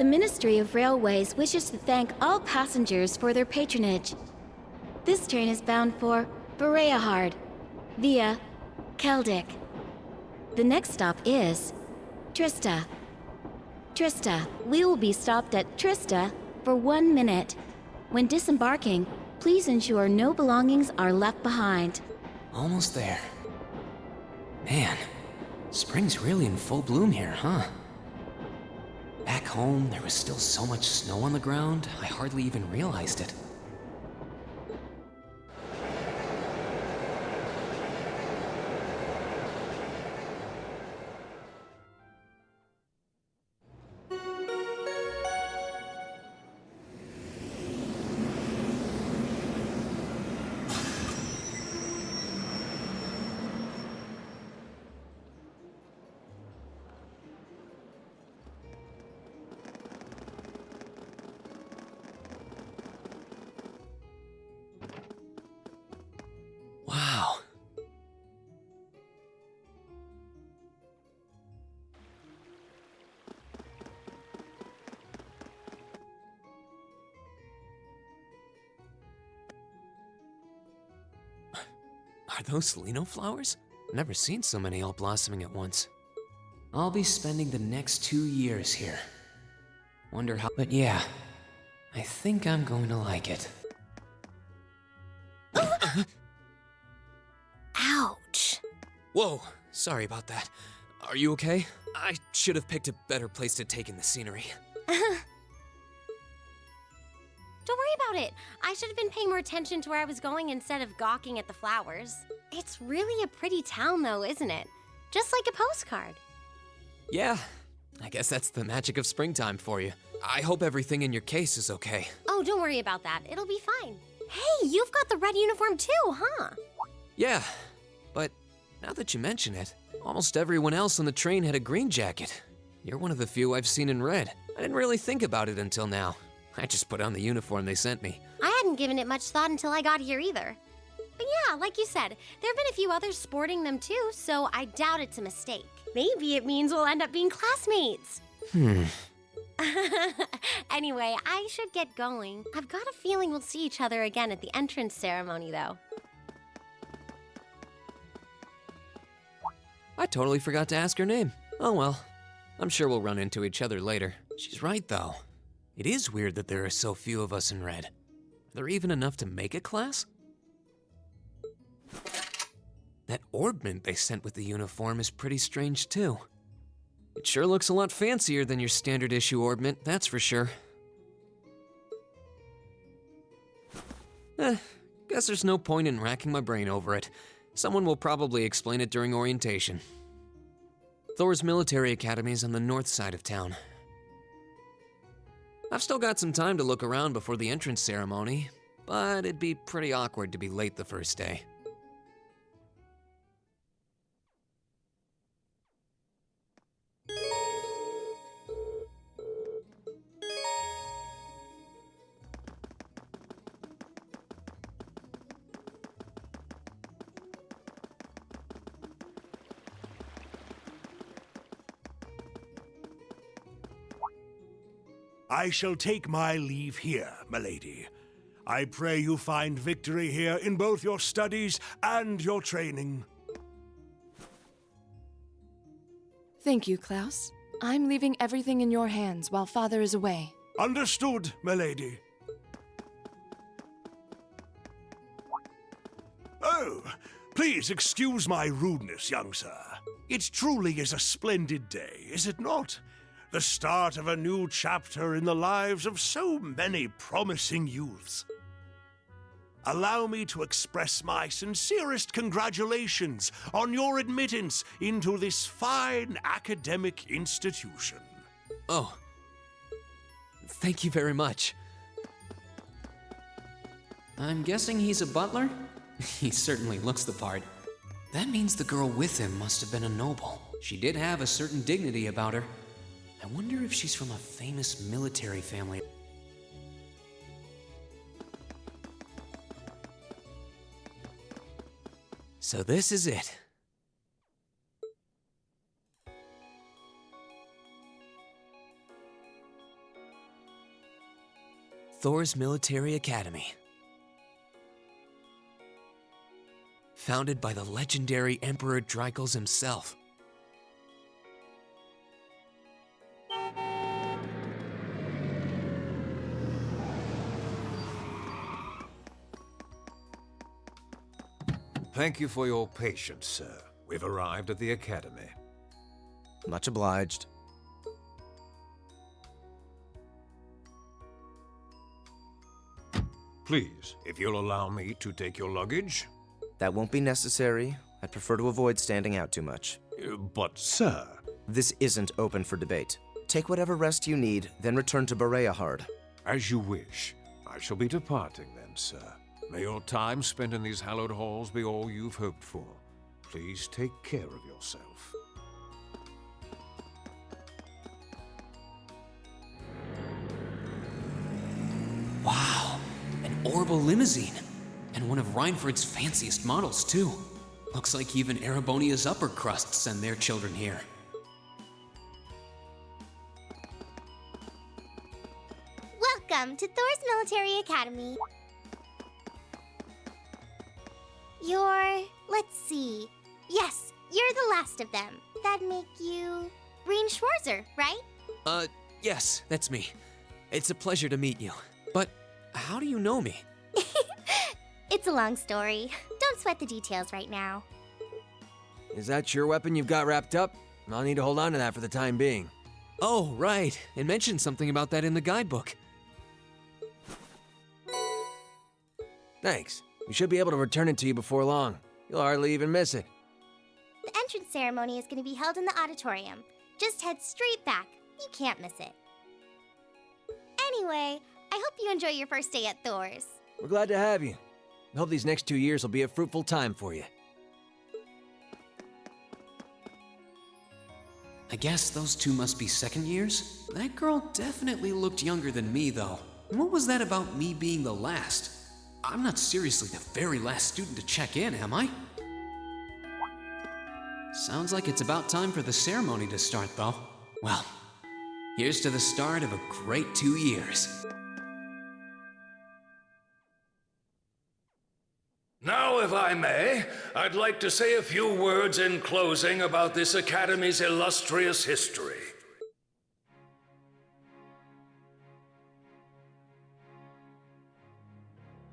The Ministry of Railways wishes to thank all passengers for their patronage. This train is bound for Bereahard via Keldic. The next stop is Trista. Trista, we will be stopped at Trista for 1 minute. When disembarking, please ensure no belongings are left behind. Almost there. Man, spring's really in full bloom here, huh? Back home, there was still so much snow on the ground, I hardly even realized it. Wow. Are those Lino flowers? I've never seen so many all blossoming at once. I'll be spending the next 2 years here. Wonder how, but yeah, I think I'm going to like it. Ouch. Whoa, sorry about that. Are you okay? I should have picked a better place to take in the scenery. Don't worry about it. I should have been paying more attention to where I was going instead of gawking at the flowers. It's really a pretty town though, isn't it? Just like a postcard. Yeah, I guess that's the magic of springtime for you. I hope everything in your case is okay. Oh, don't worry about that. It'll be fine. Hey, you've got the red uniform too, huh? Yeah, but now that you mention it, almost everyone else on the train had a green jacket. You're one of the few I've seen in red. I didn't really think about it until now. I just put on the uniform they sent me. I hadn't given it much thought until I got here either. But yeah, like you said, there have been a few others sporting them too, so I doubt it's a mistake. Maybe it means we'll end up being classmates. Anyway, I should get going. I've got a feeling we'll see each other again at the entrance ceremony, though. I totally forgot to ask her name. Oh well, I'm sure we'll run into each other later. She's right though. It is weird that there are so few of us in red. Are there even enough to make a class? That orbment they sent with the uniform is pretty strange too. It sure looks a lot fancier than your standard issue orbment, that's for sure. Guess there's no point in racking my brain over it. Someone will probably explain it during orientation. Thor's military academy's on the north side of town. I've still got some time to look around before the entrance ceremony, but it'd be pretty awkward to be late the first day. I shall take my leave here, milady. I pray you find victory here in both your studies and your training. Thank you, Klaus. I'm leaving everything in your hands while Father is away. Understood, milady. Oh, please excuse my rudeness, young sir. It truly is a splendid day, is it not? The start of a new chapter in the lives of so many promising youths. Allow me to express my sincerest congratulations on your admittance into this fine academic institution. Oh, thank you very much. I'm guessing he's a butler? He certainly looks the part. That means the girl with him must have been a noble. She did have a certain dignity about her. I wonder if she's from a famous military family. So this is it. Thor's Military Academy. Founded by the legendary Emperor Chronicles himself. Thank you for your patience, sir. We've arrived at the Academy. Much obliged. Please, if you'll allow me to take your luggage. That won't be necessary. I'd prefer to avoid standing out too much. But, sir... This isn't open for debate. Take whatever rest you need, then return to Bereahard. As you wish. I shall be departing then, sir. May your time spent in these hallowed halls be all you've hoped for. Please take care of yourself. Wow, an orbital limousine. And one of Reinford's fanciest models, too. Looks like even Erebonia's upper crust send their children here. Welcome to Thor's Military Academy. Let's see. Yes, you're the last of them. That'd make you Rean Schwarzer, right? Yes, that's me. It's a pleasure to meet you. But how do you know me? It's a long story. Don't sweat the details right now. Is that your weapon you've got wrapped up? I'll need to hold on to that for the time being. Oh, right. It mentioned something about that in the guidebook. Thanks. We should be able to return it to you before long. You'll hardly even miss it. The entrance ceremony is going to be held in the auditorium. Just head straight back. You can't miss it. Anyway, I hope you enjoy your first day at Thor's. We're glad to have you. I hope these next 2 years will be a fruitful time for you. I guess those two must be second years? That girl definitely looked younger than me, though. What was that about me being the last? I'm not seriously the very last student to check in, am I? Sounds like it's about time for the ceremony to start, though. Well, here's to the start of a great 2 years. Now, if I may, I'd like to say a few words in closing about this Academy's illustrious history.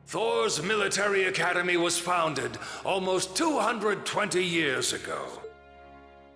Thor's Military Academy was founded almost 220 years ago.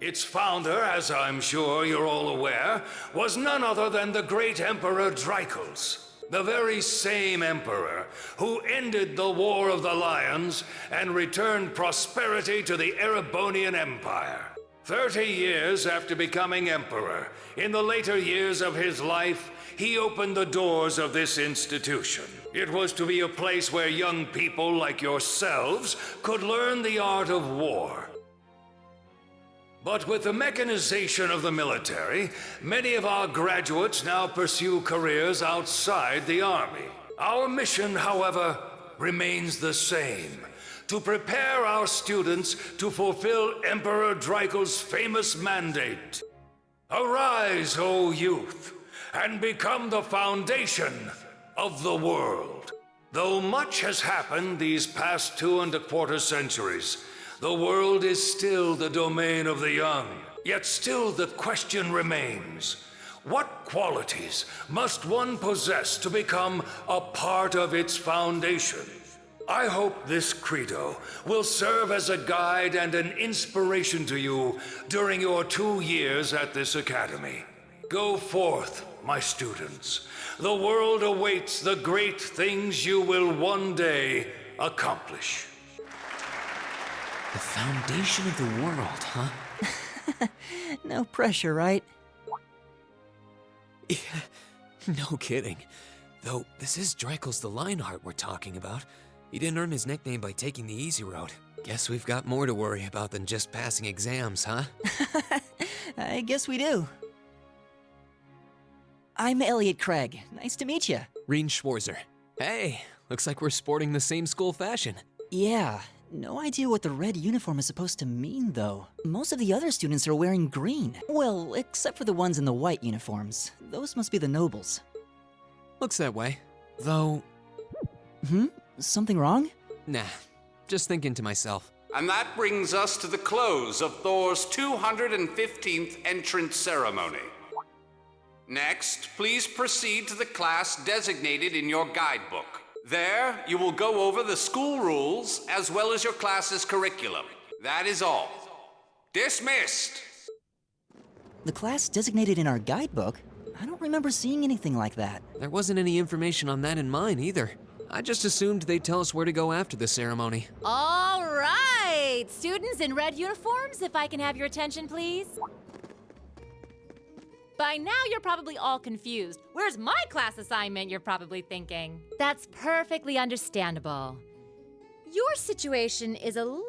Its founder, as I'm sure you're all aware, was none other than the great Emperor Chronicles. The very same emperor who ended the War of the Lions and returned prosperity to the Erebonian Empire. 30 years after becoming emperor, in the later years of his life, he opened the doors of this institution. It was to be a place where young people like yourselves could learn the art of war. But with the mechanization of the military, many of our graduates now pursue careers outside the Army. Our mission, however, remains the same: to prepare our students to fulfill Emperor Chronicles' famous mandate. Arise, O youth, and become the foundation of the world. Though much has happened these past 2¼ centuries, the world is still the domain of the young. Yet still the question remains: what qualities must one possess to become a part of its foundation? I hope this credo will serve as a guide and an inspiration to you during your 2 years at this academy. Go forth, my students. The world awaits the great things you will one day accomplish. The foundation of the world, huh? No pressure, right? Yeah, no kidding. Though, this is Chronicles the Lionheart we're talking about. He didn't earn his nickname by taking the easy road. Guess we've got more to worry about than just passing exams, huh? I guess we do. I'm Elliot Craig. Nice to meet you. Rean Schwarzer. Hey, looks like we're sporting the same school fashion. Yeah, no idea what the red uniform is supposed to mean, though. Most of the other students are wearing green. Well, except for the ones in the white uniforms. Those must be the nobles. Looks that way. Though, Something wrong? nah, just thinking to myself. And that brings us to the close of Thor's 215th entrance ceremony. Next, please proceed to the class designated in your guidebook. There, you will go over the school rules as well as your class's curriculum. That is all. Dismissed! The class designated in our guidebook? I don't remember seeing anything like that. There wasn't any information on that in mine either. I just assumed they'd tell us where to go after the ceremony. All right! Students in red uniforms, if I can have your attention, please. By now, you're probably all confused. Where's my class assignment, you're probably thinking. That's perfectly understandable. Your situation is a little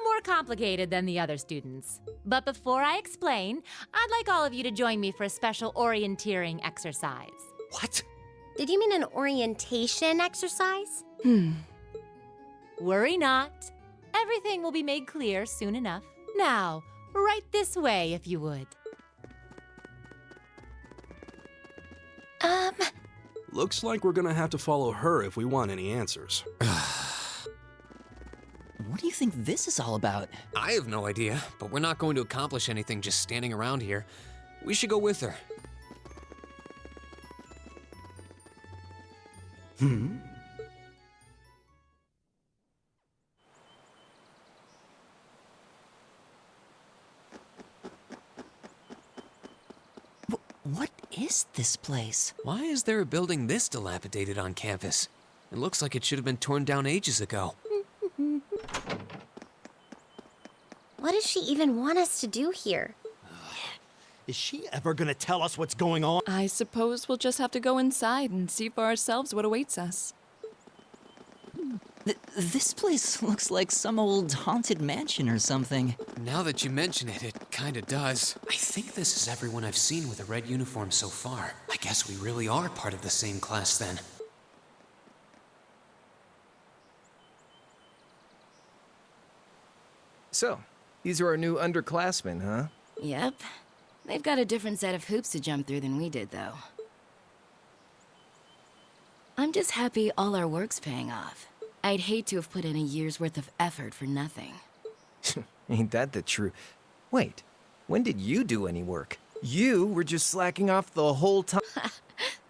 more complicated than the other students. But before I explain, I'd like all of you to join me for a special orienteering exercise. What? Did you mean an orientation exercise? Worry not. Everything will be made clear soon enough. Now, right this way, if you would. Looks like we're gonna have to follow her if we want any answers. What do you think this is all about? I have no idea, but we're not going to accomplish anything just standing around here. We should go with her. What is this place? Why is there a building this dilapidated on campus? It looks like it should have been torn down ages ago. What does she even want us to do here? Is she ever gonna tell us what's going on? I suppose we'll just have to go inside and see for ourselves what awaits us. This place looks like some old haunted mansion or something. Now that you mention it, it kinda does. I think this is everyone I've seen with a red uniform so far. I guess we really are part of the same class then. So, these are our new underclassmen, huh? Yep. They've got a different set of hoops to jump through than we did, though. I'm just happy all our work's paying off. I'd hate to have put in a year's worth of effort for nothing. Ain't that the truth? Wait, when did you do any work? You were just slacking off the whole time.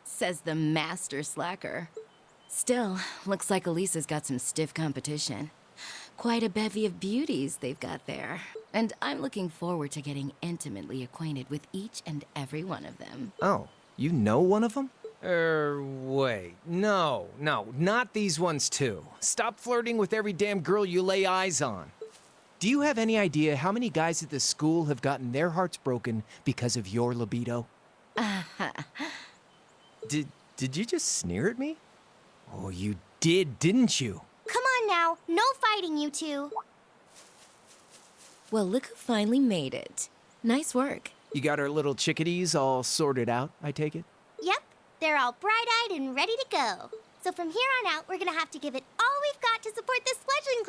Says the master slacker. Still, looks like Elisa's got some stiff competition. Quite a bevy of beauties they've got there. And I'm looking forward to getting intimately acquainted with each and every one of them. Oh, you know one of them? Wait. No, not these ones too. Stop flirting with every damn girl you lay eyes on. Do you have any idea how many guys at this school have gotten their hearts broken because of your libido? Did you just sneer at me? Oh, you did, didn't you? Come on now, no fighting, you two. Well, look who finally made it. Nice work. You got our little chickadees all sorted out, I take it? Yep, they're all bright-eyed and ready to go. So from here on out, we're gonna have to give it all we've got to support this fledgling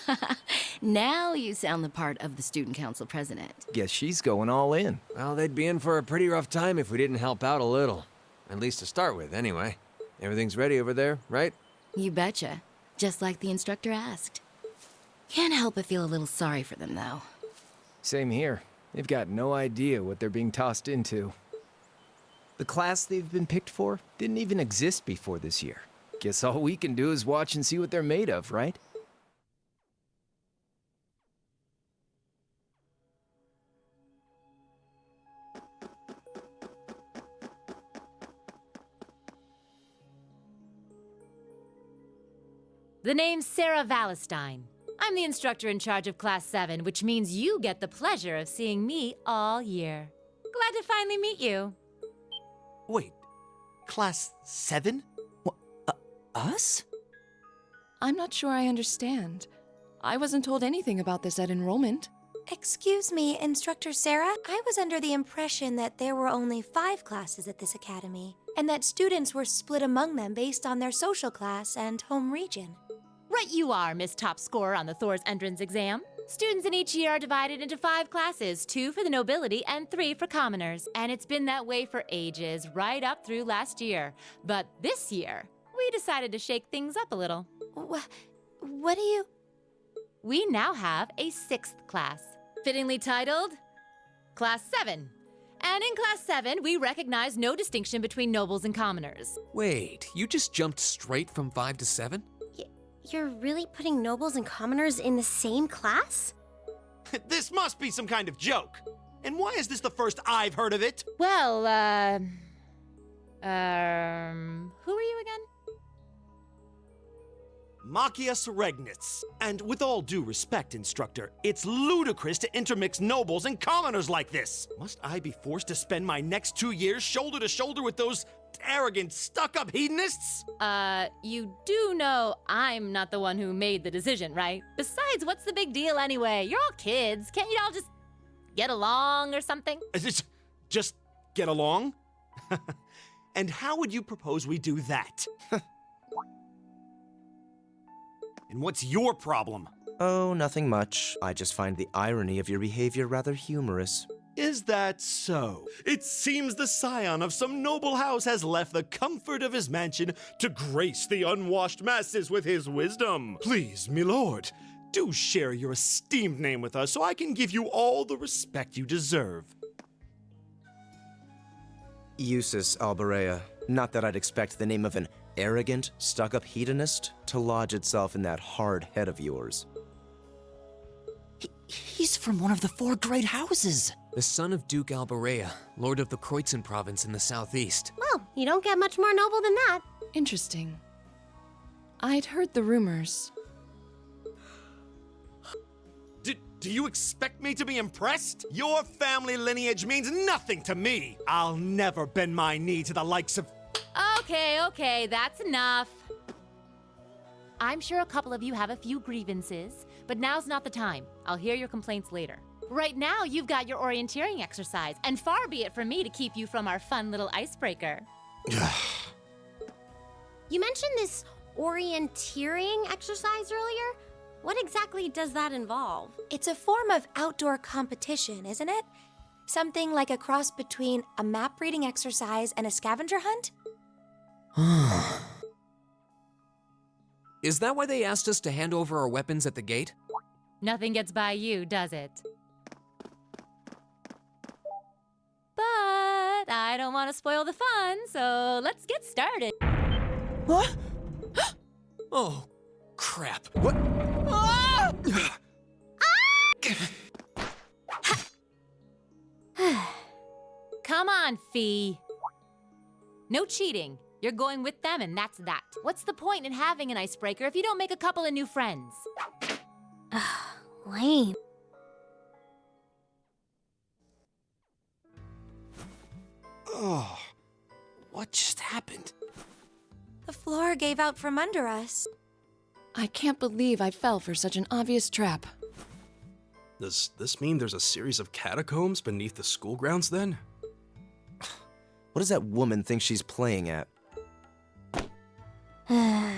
class. Now you sound the part of the student council president. Guess she's going all in. Well, they'd be in for a pretty rough time if we didn't help out a little. At least to start with, anyway. Everything's ready over there, right? You betcha. Just like the instructor asked. Can't help but feel a little sorry for them, though. Same here. They've got no idea what they're being tossed into. The class they've been picked for didn't even exist before this year. Guess all we can do is watch and see what they're made of, right? The name's Sarah Valestine. I'm the instructor in charge of Class 7, which means you get the pleasure of seeing me all year. Glad to finally meet you. Wait, Class 7? Us? I'm not sure I understand. I wasn't told anything about this at enrollment. Excuse me, Instructor Sarah. I was under the impression that there were only 5 classes at this academy, and that students were split among them based on their social class and home region. Right you are, Miss Top Scorer on the Thor's entrance exam. Students in each year are divided into 5 classes, 2 for the nobility and 3 for commoners. And it's been that way for ages, right up through last year. But this year, we decided to shake things up a little. What do you... We now have a 6th class, fittingly titled Class 7. And in Class 7, we recognize no distinction between nobles and commoners. Wait, you just jumped straight from 5 to 7? You're really putting nobles and commoners in the same class? This must be some kind of joke. And why is this the first I've heard of it? Well, who are you again? Machias Regnitz. And with all due respect, instructor, it's ludicrous to intermix nobles and commoners like this. Must I be forced to spend my next 2 years shoulder to shoulder with those arrogant, stuck-up hedonists? You do know I'm not the one who made the decision, right? Besides, what's the big deal anyway? You're all kids. Can't you all just get along or something? Just get along? And how would you propose we do that? And what's your problem? Oh, nothing much. I just find the irony of your behavior rather humorous. Is that so? It seems the scion of some noble house has left the comfort of his mansion to grace the unwashed masses with his wisdom. Please, milord, do share your esteemed name with us so I can give you all the respect you deserve. Eustace Alberea. Not that I'd expect the name of an arrogant, stuck-up hedonist to lodge itself in that hard head of yours. He's from one of the 4 great houses. The son of Duke Alberea, lord of the Kreutzen province in the southeast. Well, you don't get much more noble than that. Interesting. I'd heard the rumors. Do you expect me to be impressed? Your family lineage means nothing to me. I'll never bend my knee to the likes of... Okay, that's enough. I'm sure a couple of you have a few grievances, but now's not the time. I'll hear your complaints later. Right now, you've got your orienteering exercise, and far be it from me to keep you from our fun little icebreaker. You mentioned this orienteering exercise earlier. What exactly does that involve? It's a form of outdoor competition, isn't it? Something like a cross between a map-reading exercise and a scavenger hunt? Is that why they asked us to hand over our weapons at the gate? Nothing gets by you, does it? But I don't want to spoil the fun, so let's get started. What? Oh, crap. What? Come on, Fee. No cheating. You're going with them, and that's that. What's the point in having an icebreaker if you don't make a couple of new friends? Lame. Oh, what just happened? The floor gave out from under us. I can't believe I fell for such an obvious trap. Does this mean there's a series of catacombs beneath the school grounds then? What does that woman think she's playing at? I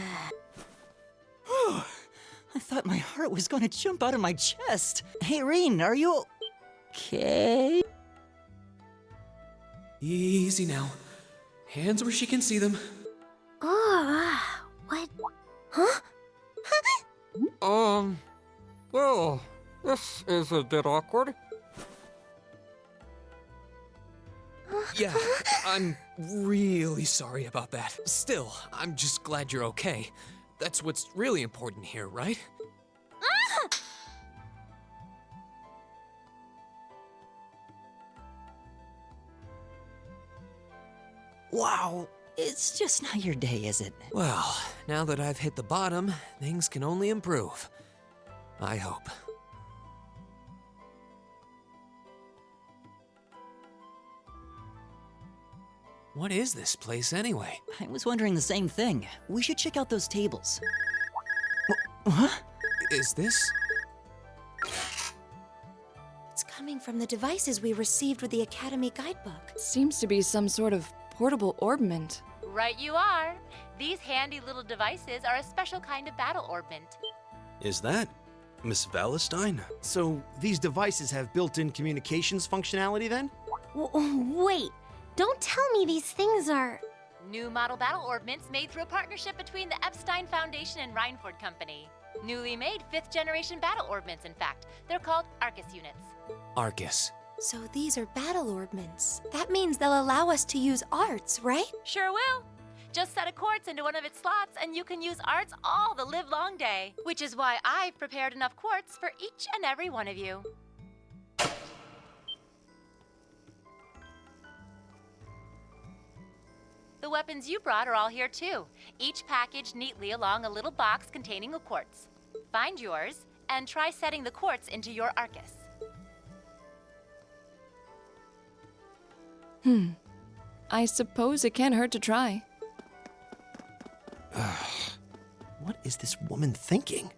thought my heart was going to jump out of my chest. Hey, Rean, are you okay? Easy now. Hands where she can see them. What? Huh? Well, this is a bit awkward. Yeah, I'm really sorry about that. Still, I'm just glad you're okay. That's what's really important here, right? Wow, it's just not your day, is it? Well, now that I've hit the bottom, things can only improve. I hope. What is this place anyway? I was wondering the same thing. We should check out those tables. What? Is this? It's coming from the devices we received with the Academy guidebook. Seems to be some sort of portable orbment. Right you are. These handy little devices are a special kind of battle orbment. Is that Miss Valestine? So, these devices have built-in communications functionality then? Wait, don't tell me these things are... New model battle orbments made through a partnership between the Epstein Foundation and Reinford Company. Newly made 5th generation battle orbments, in fact. They're called Arcus units. Arcus. So these are battle orbments. That means they'll allow us to use arts, right? Sure will. Just set a quartz into one of its slots and you can use arts all the livelong day. Which is why I've prepared enough quartz for each and every one of you. The weapons you brought are all here too, each packaged neatly along a little box containing a quartz. Find yours and try setting the quartz into your Arcus. I suppose it can't hurt to try. What is this woman thinking?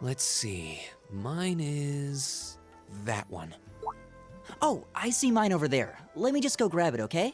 Let's see. Mine is that one. Oh, I see mine over there. Let me just go grab it, okay?